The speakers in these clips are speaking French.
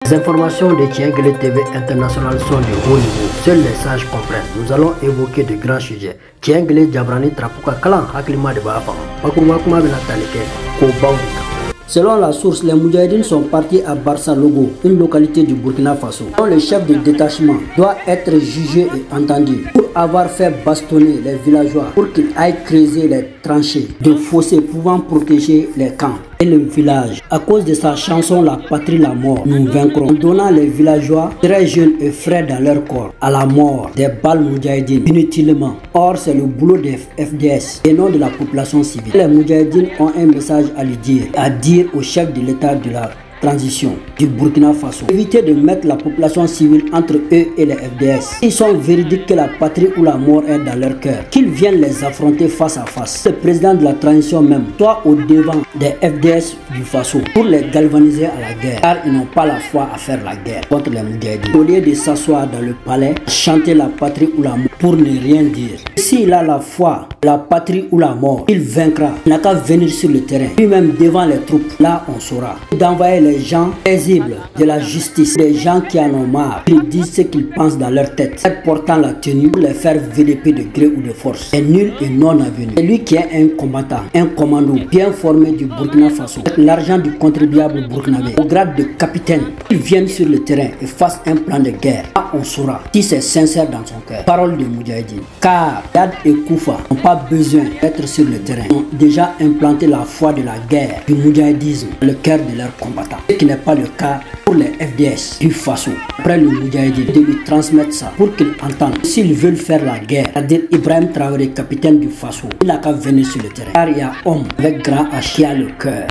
Les informations de Tienguele TV International sont de haut niveau. Seuls les sages comprennent. Nous allons évoquer de grands sujets. Tienguele Jabrani Trapuka Kalan Haklima de Bafa. Pakumakuma Benataleke, Kobaouika. Selon la source, les Moudjahidines sont partis à Barça Logo, une localité du Burkina Faso, dont le chef de détachement doit être jugé et entendu pour avoir fait bastonner les villageois pour qu'ils aillent creuser les tranchées de fossés pouvant protéger les camps et le village. À cause de sa chanson La patrie, la mort, nous vaincrons, en donnant les villageois très jeunes et frais dans leur corps à la mort des balles Moudjahidines inutilement. Or, c'est le boulot des FDS et non de la population civile. Les Moudjahidines ont un message à lui dire, au chef de l'état de la transition du Burkina Faso. Éviter de mettre la population civile entre eux et les FDS. Ils sont véridiques que la patrie ou la mort est dans leur cœur. Qu'ils viennent les affronter face à face. Le président de la transition même soit au devant des FDS du Faso pour les galvaniser à la guerre. Car ils n'ont pas la foi à faire la guerre contre les Moudjahidines. Au lieu de s'asseoir dans le palais, chanter la patrie ou la mort pour ne rien dire. S'il a la foi, la patrie ou la mort, il vaincra. Il n'a qu'à venir sur le terrain, lui-même devant les troupes. Là, on saura. D'envoyer les gens paisibles de la justice, des gens qui en ont marre, qui disent ce qu'ils pensent dans leur tête, portant la tenue pour les faire VDP de gré ou de force. Est nul et non avenu. C'est lui qui est un combattant, un commando bien formé du Burkina Faso, avec l'argent du contribuable burkinabé, au grade de capitaine. Il vienne sur le terrain et fasse un plan de guerre. Là, on saura si c'est sincère dans son cœur. Parole de Moudjahidine. Car Yad et Koufa n'ont pas besoin d'être sur le terrain. Ils ont déjà implanté la foi de la guerre, du moudjahidisme, dans le cœur de leurs combattants. Ce qui n'est pas le cas pour les FDS du Faso. Après le Moudjahidine, de lui transmettre ça pour qu'ils entendent. S'ils veulent faire la guerre, c'est-à-dire Ibrahim Traoré, capitaine du Faso, il n'a qu'à venir sur le terrain. Car il y a homme avec grand H à le cœur.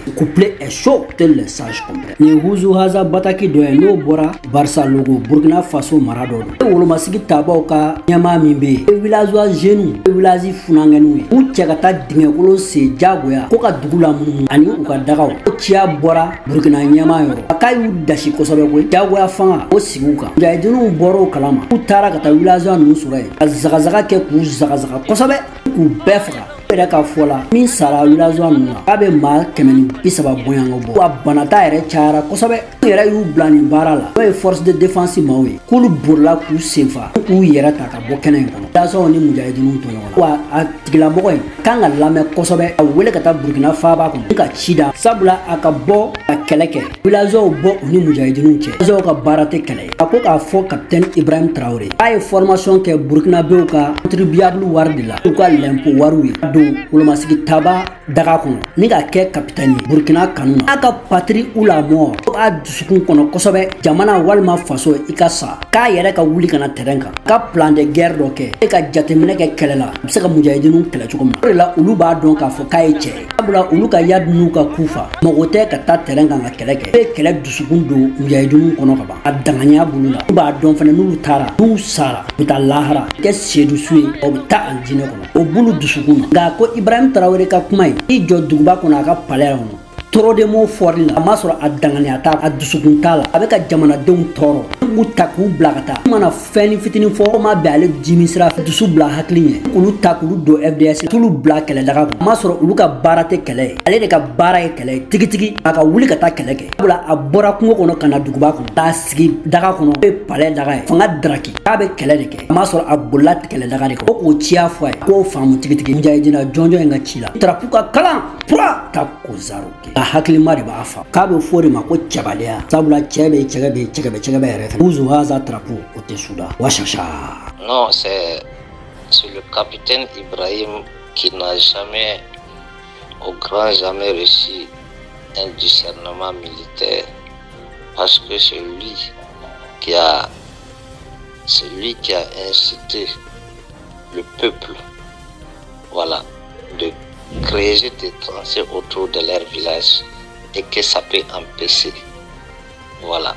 Le couplet est chaud, tel les sages comprennent. Ni Huzu Haza Bataki doye no bora Barça Logo, Burkina Faso Maradodo. Wolomasigi Taboka, Nyama Mimbe, Villageois Genou, Village Funangenu, Uchagata Dingolo se Jagoya, Koka Dugula Mumu, Ani Uka Dagao, Chia Bora, Burkina Nyama Yoro, Akayu Dashi Kosabe, Jagoya Fanga, Osiguka, Jaidunu Boro Kalama, Utara Kata Villageois Nusure, Azagazaga Keku Zagazaga Kosabe, Ubefra. Ka fola min sara villageois nuna abe ma kemeni bisaba boyango bo wa banata yɛrɛ cayara kosɛbɛ yɛrɛ y'u bila nin baara la n'o ye force de défense maw ye k'olu borila k'u senfa k'u yɛrɛ ta ka bɔ kɛnɛ in kɔnɔ villageois ni mujahidiniw to ɲɔgɔn na wa a tigilamɔgɔ in kan ka lamɛn kosɛbɛ a wele ka taa Burkina faaba kɔnɔ ka ci da sabula a ka bɔ ka kɛlɛ kɛ villageois bɔ u ni mujahidiniw cɛ villageois ka baara tɛ kɛlɛ ye a ko k'a fɔ capitaine Ibrahim Traoré a ye formation kɛ burkinabéw ka contribuable wari de la u ka l'impôt wariw ye Wolomasigi Taba daga kɔnɔ ni ka kɛ capitaine Burkina kanu na a ka patrie ou la mort a dusukun kɔnɔ kosɛbɛ jamana walima faso i ka sa k'a yɛrɛ ka wuli kana terrain kan ka plan de guerre dɔ kɛ e ka jateminɛ kɛ kɛlɛ la a bɛ se ka mujahidiniw kɛlɛ cogo min na o de la olu b'a dɔn k'a fɔ k'a ye cɛ ye sabula olu ka Yad n'u ka Kufa mɔgɔ tɛ ka taa terrain kan ka kɛlɛ kɛ e ye kɛlɛ dusukun don mujahidiniw kɔnɔ ka ban a danganiya bolo la olu b'a dɔn fana n'olu taara n'u sara u bɛ taa lahara kɛ seedusu ye o bɛ taa alijinɛ kɔnɔ o bulu dusukun na nka ko Ibrahim Traoré ka kuma ye i jɔ duguba kɔnɔ a ka palais kɔnɔ trop de mots fɔri la a ma sɔrɔ a danganiya t'a a dusukun t'a la a bɛ ka jamanadenw tɔɔrɔ k'u ta k'u bila ka taa mana fɛn ni fitinin fɔ o ma bɛn ale jimi sira fɛ dusu bila hakili ɲɛ k'olu ta k'olu don FDS t'olu bila kɛlɛ daga kɔnɔ a ma sɔrɔ olu ka baara tɛ kɛlɛ ye ale de ka baara ye kɛlɛ ye tigitigi a ka wuli ka taa kɛlɛ kɛ sabula a bɔra kungo kɔnɔ ka na duguba kɔnɔ k'a sigi daga kɔnɔ o ye palais daga ye fanga daraki k'a bɛ kɛlɛ de kɛ a ma sɔrɔ a bolila kɛlɛ daga de kɔ ko k'o ciya fɔ a ye k'o faamu tigitigi mujahidina jɔnjɔn in ka ci la tarapu ka kalan pura ta ko zaro kɛ a hakilima de b'a fa k'a bɛ fɔ de ma ko cɛbaliya sabula cɛ bɛ cɛgɛ bɛ cɛgɛ bɛ cɛgɛ bɛ yɛrɛ fɛ Huzu Haza Trapu o tɛ suda wa chacha. Non, c'est le capitaine Ibrahim qui n'a jamais, au grand jamais reçu un discernement militaire parce que c'est lui qui a incité le peuple, voilà, de créer des tranchées autour de leur village et que ça peut empêcher, voilà,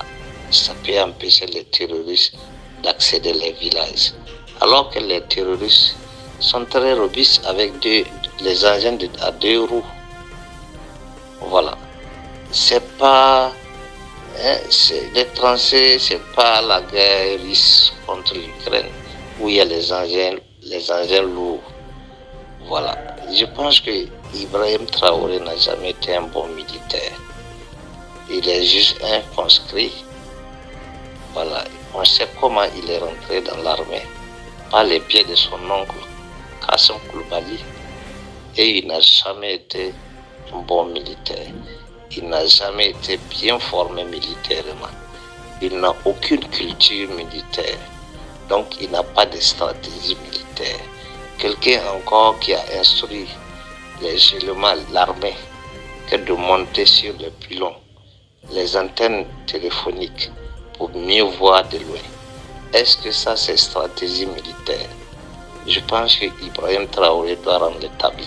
ça peut empêcher les terroristes d'accéder les villages. Alors que les terroristes sont très robustes avec les engins à 2 roues. Voilà. C'est pas les tranchées, c'est pas la guerre russe contre l'Ukraine où il y a les engins lourds. Voilà. Je pense que Ibrahim Traoré n'a jamais été un bon militaire. il est juste un conscrit. Voilà, on sait comment il est rentré dans l'armée, par les pieds de son oncle, Kassim Koulibaly. Et il n'a jamais été un bon militaire. Il n'a jamais été bien formé militairement. Il n'a aucune culture militaire. Donc il n'a pas de stratégie militaire. Quelqu'un encore qui a instruit les éléments, l'armée, que de monter sur les pylônes, les antennes téléphoniques pour mieux voir de loin. Est-ce que ça c'est stratégie militaire? Je pense que Ibrahim Traoré doit rendre l'établi.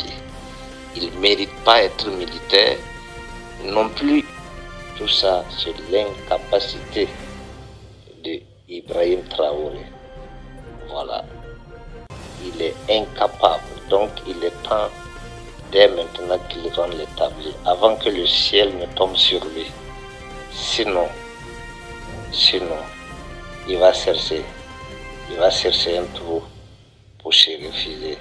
Il ne mérite pas d'être militaire. Non plus, tout ça, c'est l'incapacité de Ibrahim Traoré. Voilà. Il est incapable. Donc, il est temps, dès maintenant, qu'il rende l'établi, avant que le ciel ne tombe sur lui. Sinon, il va chercher un trou pour se refuser.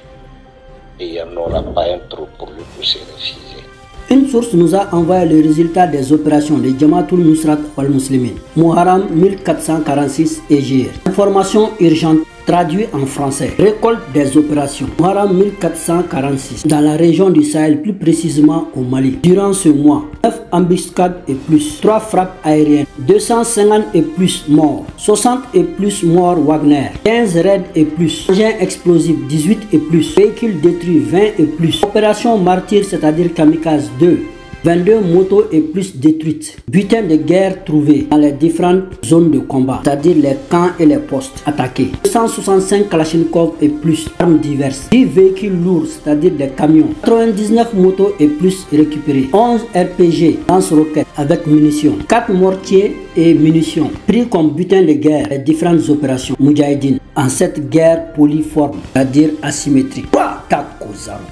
Et il n'y en aura pas un trou pour lui pour se refuser. Une source nous a envoyé le résultat des opérations de Jamatul Nusrat al-Muslimin, Muharram 1446 Hégire. Information urgente traduite en français. Récolte des opérations. Muharram 1446 dans la région du Sahel, plus précisément au Mali. Durant ce mois, 9 embuscades et plus, 3 frappes aériennes, 250 et plus morts, 60 et plus morts Wagner, 15 raids et plus, engins explosifs 18 et plus, véhicules détruits 20 et plus, opération martyr c'est-à-dire kamikaze 2, 22 motos et plus détruites. Butin de guerre trouvés dans les différentes zones de combat, c'est-à-dire les camps et les postes attaqués. 265 Kalachnikov et plus, armes diverses. 10 véhicules lourds, c'est-à-dire des camions. 99 motos et plus récupérés. 11 RPG, lance-roquettes avec munitions. 4 mortiers et munitions. Pris comme butin de guerre les différentes opérations Moudjahidine en cette guerre polyforme, c'est-à-dire asymétrique.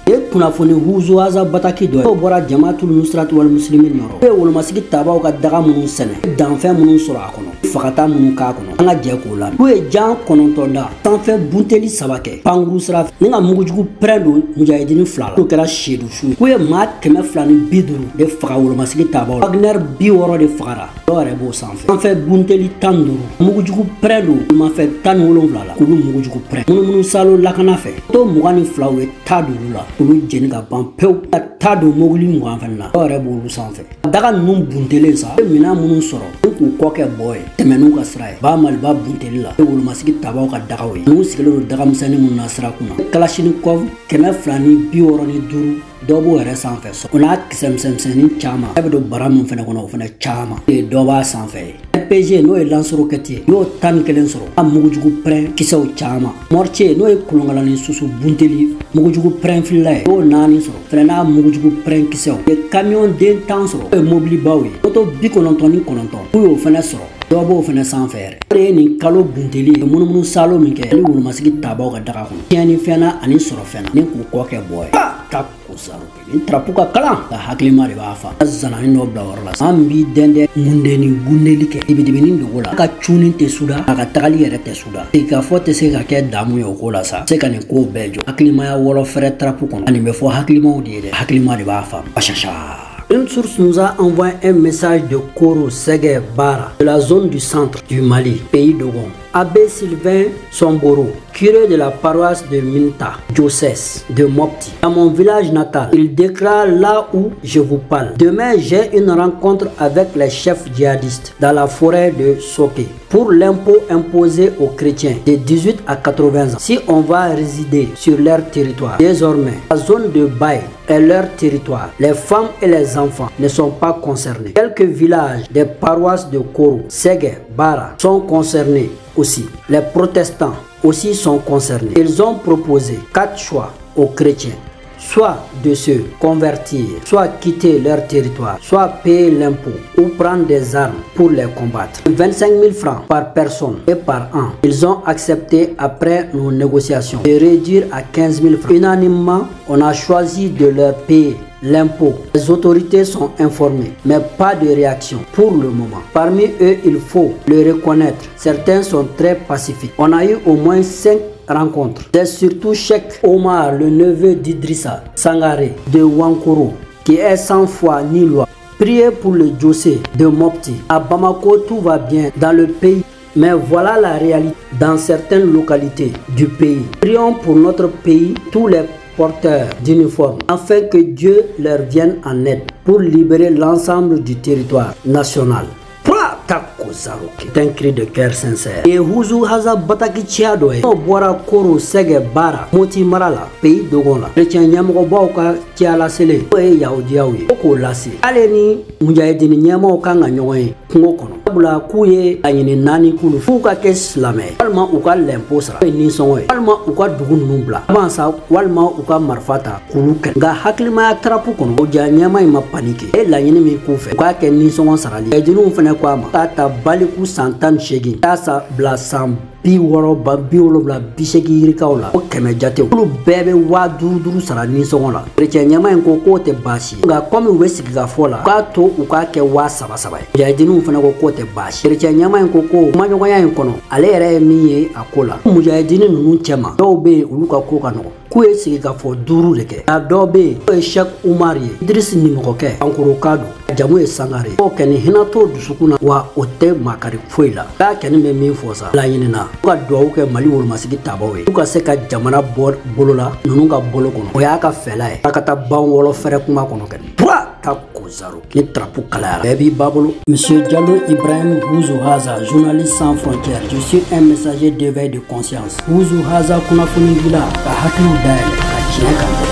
Et kunnafoni huzu haza bataki do o bora Jamatul Nusrat wal Muslimin yoro e wol masigi tabaw ka daga munun sene danfɛn munun sɔrɔ a kɔnɔ fagata munun k'a kɔnɔ an ka jɛ k'o la ko ye jan 9 da sanfɛ bunteli 3 kɛ panguru sira ni ka mugujugu pɛrɛn don mujahidini 2 la n'o kɛra seedu su ye ko ye maa 250 de faga wolo masigi tabaw la Wagner 60 de fagara dɔw yɛrɛ b'o sanfɛ bunteli 15 mugujugu pɛrɛn don mafɛ 17 la k'olu mugujugu pɛrɛn munumunu salo lakana fɛ to 22 ye ta dolu la olu jeni ka ban pewu ka ta don mobili 20 fɛnɛ na dɔw yɛrɛ b'olu sanfɛ daga ninnu buntelen sa mina minnu sɔrɔ k'u kɔ kɛ bɔ ye tɛmɛn'u ka sira ye ba maliba bunteli la wolomasigi tabaw ka dagaw ye n'u sigilen don dagamisɛnnin minnu na sira kunna Kalashnikov 265 dɔ b'o yɛrɛ sanfɛ o n'a kisɛ misɛnmisɛnnin caman e bɛ don bara min fɛnɛ kɔnɔ o fɛnɛ caman dɔ b'a sanfɛ ye RPG n'o ye lance-roquette ye y'o 11 sɔrɔ a mugujugu pɛrɛn kisɛw caman mortier n'o ye kolonkalani susu bunteli mugujugu pɛrɛn filila ye y'o 4 sɔrɔ fɛnɛ n'a mugujugu pɛrɛn kisɛw ye camion den 10 sɔrɔ o ye mobilibaw ye moto 99 k'u y'o fɛnɛ sɔrɔ dɔ b'o fɛnɛ sanfɛ yɛrɛ o de ye nin kalo bunteli ye munumunu salo min kɛ ni wolomasigi tabaw ka daga kɔnɔ tiɲɛni fɛnna ani sɔrɔ fɛnna ni k'u kɔ kɛ bɔ ye ta ko saro ni tarapu ka kalan ka hakilima de b'a fa zanani dɔ bila yɔrɔ la an b'i dɛndɛ mundeni gundeli kɛ dibidibinin dogo la a ka cunin tɛ suda a ka tagali yɛrɛ tɛ suda k'a fɔ tɛ se ka kɛ damu ye o ko la sa se ka nin ko bɛɛ jɔ hakilimaya wɔlɔ fɛrɛ tarapu kɔnɔ ani bɛ fɔ hakilimaw de ye dɛ hakilima de b'a fa bashasha. Une source nous a envoyé un message de Koro Ségué Bara, de la zone du centre du Mali, pays d'Ogon. Abbé Sylvain Somboro, curé de la paroisse de Minta, diocèse de Mopti, dans mon village natal. Il déclare là où je vous parle. Demain, j'ai une rencontre avec les chefs djihadistes dans la forêt de Soké pour l'impôt imposé aux chrétiens de 18 à 80 ans si on va résider sur leur territoire. Désormais, la zone de Baye est leur territoire. Les femmes et les enfants ne sont pas concernés. Quelques villages des paroisses de Koro, Ségué, Bara sont concernés aussi. Les protestants aussi sont concernés. Ils ont proposé 4 choix aux chrétiens. Soit de se convertir, soit quitter leur territoire, soit payer l'impôt ou prendre des armes pour les combattre. 25 000 francs par personne et par an. Ils ont accepté après nos négociations de réduire à 15 000 francs. Unanimement, on a choisi de leur payer l'impôt. Les autorités sont informées, mais pas de réaction pour le moment. Parmi eux, il faut le reconnaître, certains sont très pacifiques. On a eu au moins 5 rencontres. C'est surtout Cheikh Omar, le neveu d'Idrissa Sangaré de Wankoro, qui est sans foi ni loi. Priez pour le Djossé de Mopti. À Bamako, tout va bien dans le pays. Mais voilà la réalité dans certaines localités du pays. Prions pour notre pays, tous les porteurs d'uniformes, afin que Dieu leur vienne en aide pour libérer l'ensemble du territoire national. C'est un cri de cœur sincère. Et Huzu Haza Bataki Chiadoe, Bora Koro Sege Bara, Moti Marala, pays Dogola, Chrétien Yamoboka, Tiala Sele, Yaoudiaoui, Oko Lassi, Aleni, Mujahedini Nyamo Kanga Nyoe, Kungokono, Abula Kuye, Ayini Nani Kulu, Fuka Keslame, Walma Uka Lemposa, Nisonwe, Walma Uka Dugun Numbla, Avansa, Walma Uka Marfata, Kuluken, Ga Haklima Trapukono, Oja Nyama ima panike, Ela Yinimi Kufe, Kwake Nisonwa Sarali, Edinu Fenekwama, Tata Baliku Santan Shegi, Tasa Blasam. Bi woro ba bi wolobla bi segi yirikaw la o kɛmɛ jate olu bɛɛ bɛ waa duuru sara nisɔngɔ la chrétien ɲɛma in ko k'o tɛ baasi ye nka komi u bɛ sigi ka fɔ la k'a to u k'a kɛ waa saba ye mujahidiniw fana ko k'o tɛ baasi chrétien ɲɛma in ko kumaɲɔgɔnya in kɔnɔ ale yɛrɛ ye min ye a ko la mujahidini ninnu cɛma dɔw bɛ yen olu ka ko ka nɔgɔ k'u ye sigi ka fɔ 5 de kɛ a dɔw bɛ yen o ye Sheikh Umar ye Idris nimɔgɔkɛ Ankoro Kado jamu ye Sangare o kɛni hinɛ t'o dusukun na wa o tɛ makari foyi la k'a kɛni bɛ min fɔ sa laɲinina ka duwawu kɛ Mali wolomasigi tabaw ye u ka se ka jamana bɔ bolo la ninnu ka bolo kɔnɔ o y'a ka fɛla ye a ka taa ban wɔlɔ fɛrɛ kuma kɔnɔ kɛ ta Kozaro ni trapu kalayara bɛɛ b'i ba bolo. Monsieur Diallo Ibrahim Huzu Haza, journaliste sans frontières, je suis un messager d'éveil de conscience. Huzu Haza kunnafoni dila ka hakiliw dayɛlɛ ka tiɲɛ kan.